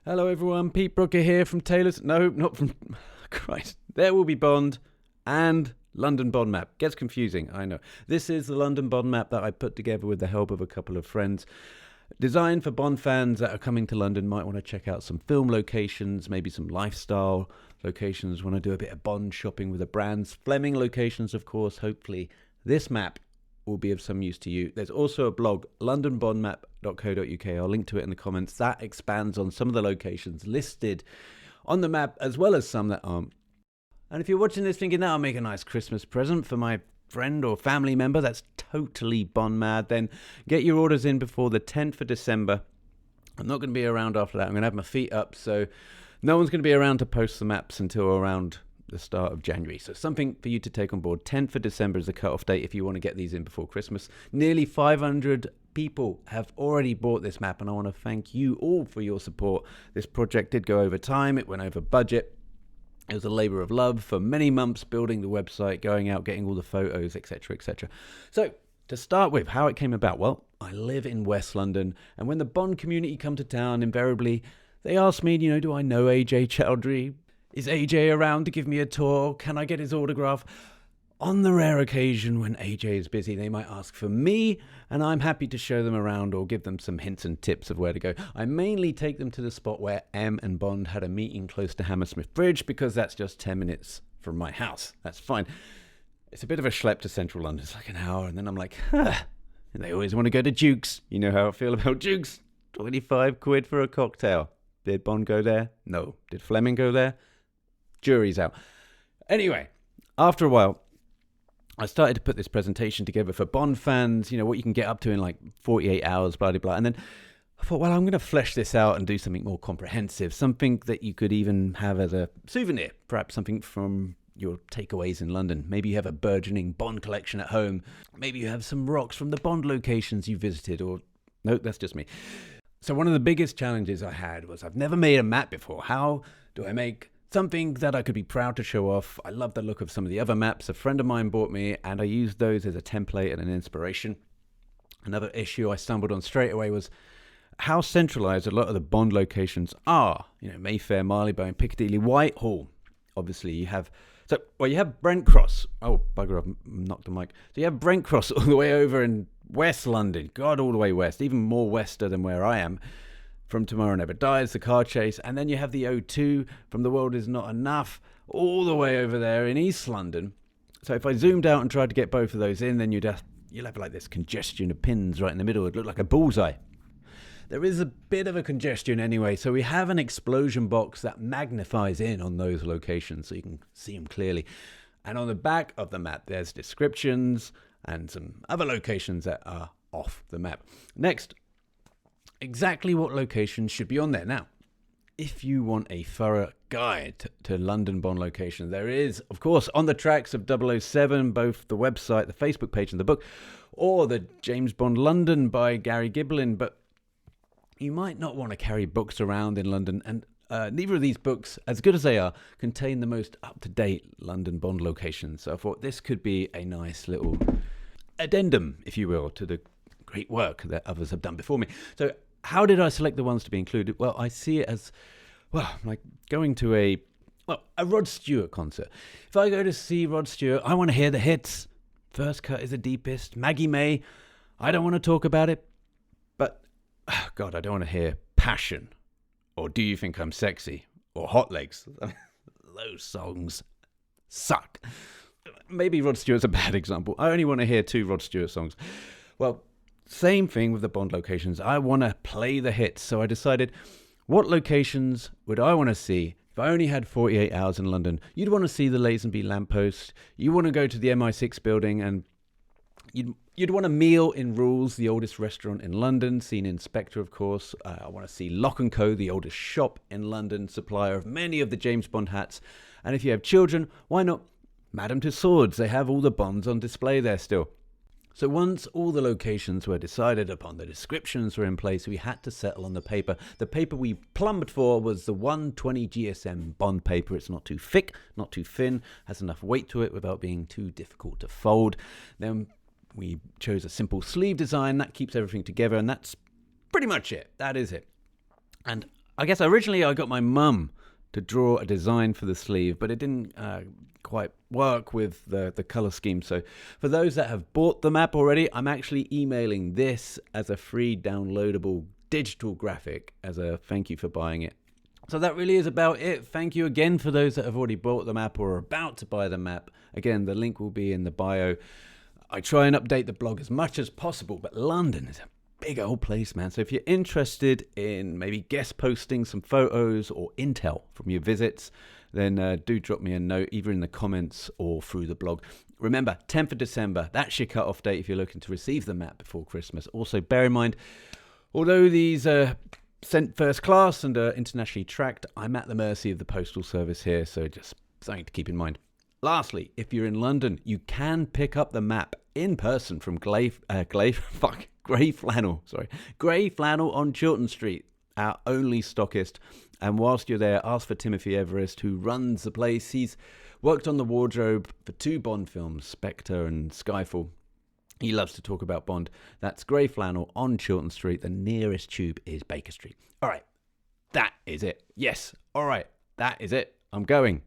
Hello everyone, Pete Brooker here from Taylor's. No, not from... Christ. There will be Bond and London Bond map. Gets confusing, I know. This is the London Bond map that I put together with the help of a couple of friends. Designed for Bond fans that are coming to London, might want to check out some film locations, maybe some lifestyle locations, want to do a bit of Bond shopping with the brands. Fleming locations, of course. Hopefully this map will be of some use to you. There's also a blog, londonbondmap.co.uk. I'll link to it in the comments. That expands on some of the locations listed on the map, as well as some that aren't. And if you're watching this thinking, that'll make a nice Christmas present for my friend or family member that's totally Bond mad, then get your orders in before the 10th of December. I'm not going to be around after that. I'm going to have my feet up, so no one's going to be around to post the maps until around the start of January. So something for you to take on board. 10th of December is the cut-off date if you want to get these in before Christmas. Nearly 500 people have already bought this map, and I want to thank you all for your support. This project did go over time. It went over budget. It was a labor of love for many months, building the website, going out, getting all the photos, etc., etc. So to start with, how it came about. Well, I live in West London, and when the Bond community come to town, invariably they ask me, do I know AJ Chowdhury? Is AJ around to give me a tour? Can I get his autograph? On the rare occasion when AJ is busy, they might ask for me, and I'm happy to show them around or give them some hints and tips of where to go. I mainly take them to the spot where M and Bond had a meeting close to Hammersmith Bridge, because that's just 10 minutes from my house. That's fine. It's a bit of a schlep to central London. It's like an hour, and then I'm like, And they always want to go to Duke's. You know how I feel about Duke's. 25 quid for a cocktail. Did Bond go there? No. Did Fleming go there? Jury's out. Anyway, after a while, I started to put this presentation together for Bond fans, what you can get up to in like 48 hours, blah, blah, blah. And then I thought, well, I'm going to flesh this out and do something more comprehensive, something that you could even have as a souvenir, perhaps something from your takeaways in London. Maybe you have a burgeoning Bond collection at home. Maybe you have some rocks from the Bond locations you visited, or no, that's just me. So one of the biggest challenges I had was I've never made a map before. How do I make something that I could be proud to show off? I love the look of some of the other maps a friend of mine bought me, and I used those as a template and an inspiration. Another issue I stumbled on straight away was how centralized a lot of the Bond locations are. Mayfair, Marylebone, Piccadilly, Whitehall. Obviously, you have Brent Cross. Oh, bugger, I've knocked the mic. So you have Brent Cross all the way over in West London. God, all the way west, even more wester than where I am. From Tomorrow Never Dies, The Car Chase, and then you have the O2 from The World Is Not Enough, all the way over there in East London. So if I zoomed out and tried to get both of those in, then you'll have like this congestion of pins right in the middle. It'd look like a bullseye. There is a bit of a congestion anyway, so we have an explosion box that magnifies in on those locations so you can see them clearly. And on the back of the map, there's descriptions and some other locations that are off the map. Next, exactly what locations should be on there. Now, if you want a thorough guide to London Bond locations, there is, of course, On the Tracks of 007, both the website, the Facebook page and the book, or the James Bond London by Gary Giblin. But you might not want to carry books around in London, and neither of these books, as good as they are, contain the most up-to-date London Bond locations. So I thought this could be a nice little addendum, if you will, to the great work that others have done before me. So how did I select the ones to be included? Well, I see it as, like going to a Rod Stewart concert. If I go to see Rod Stewart, I want to hear the hits. First Cut is the deepest. Maggie May, I don't want to talk about it. But, God, I don't want to hear Passion, or Do You Think I'm Sexy, or Hot Legs. Those songs suck. Maybe Rod Stewart's a bad example. I only want to hear 2 Rod Stewart songs. Well, same thing with the Bond locations. I want to play the hits. So I decided, what locations would I want to see if I only had 48 hours in London? You'd want to see the Lazenby lamppost. You want to go to the MI6 building, and you'd want a meal in Rules, the oldest restaurant in London, seen in Spectre, of course. I want to see Lock & Co., the oldest shop in London, supplier of many of the James Bond hats. And if you have children, why not Madame Tussauds? They have all the Bonds on display there still. So once all the locations were decided upon, the descriptions were in place, we had to settle on the paper. The paper we plumbed for was the 120 GSM Bond paper. It's not too thick, not too thin, has enough weight to it without being too difficult to fold. Then we chose a simple sleeve design that keeps everything together, and that's pretty much it. That is it. And I guess originally I got my mum to draw a design for the sleeve, but it didn't quite work with the color scheme. So for those that have bought the map already, I'm actually emailing this as a free downloadable digital graphic as a thank you for buying it. So that really is about it. Thank you again for those that have already bought the map or are about to buy the map. Again, the link will be in the bio. I try and update the blog as much as possible, but London is a big old place, man. So if you're interested in maybe guest posting some photos or intel from your visits, then do drop me a note either in the comments or through the blog. Remember, 10th of December, that's your cut-off date if you're looking to receive the map before Christmas. Also, bear in mind, although these sent first class and internationally tracked, I'm at the mercy of the postal service here, so just something to keep in mind. Lastly, if you're in London, you can pick up the map in person from Grey Flannel on Chiltern Street, our only stockist. And whilst you're there, ask for Timothy Everest, who runs the place. He's worked on the wardrobe for 2 Bond films, Spectre and Skyfall. He loves to talk about Bond. That's Grey Flannel on Chiltern Street. The nearest tube is Baker Street. All right, that is it. Yes, all right, that is it. I'm going.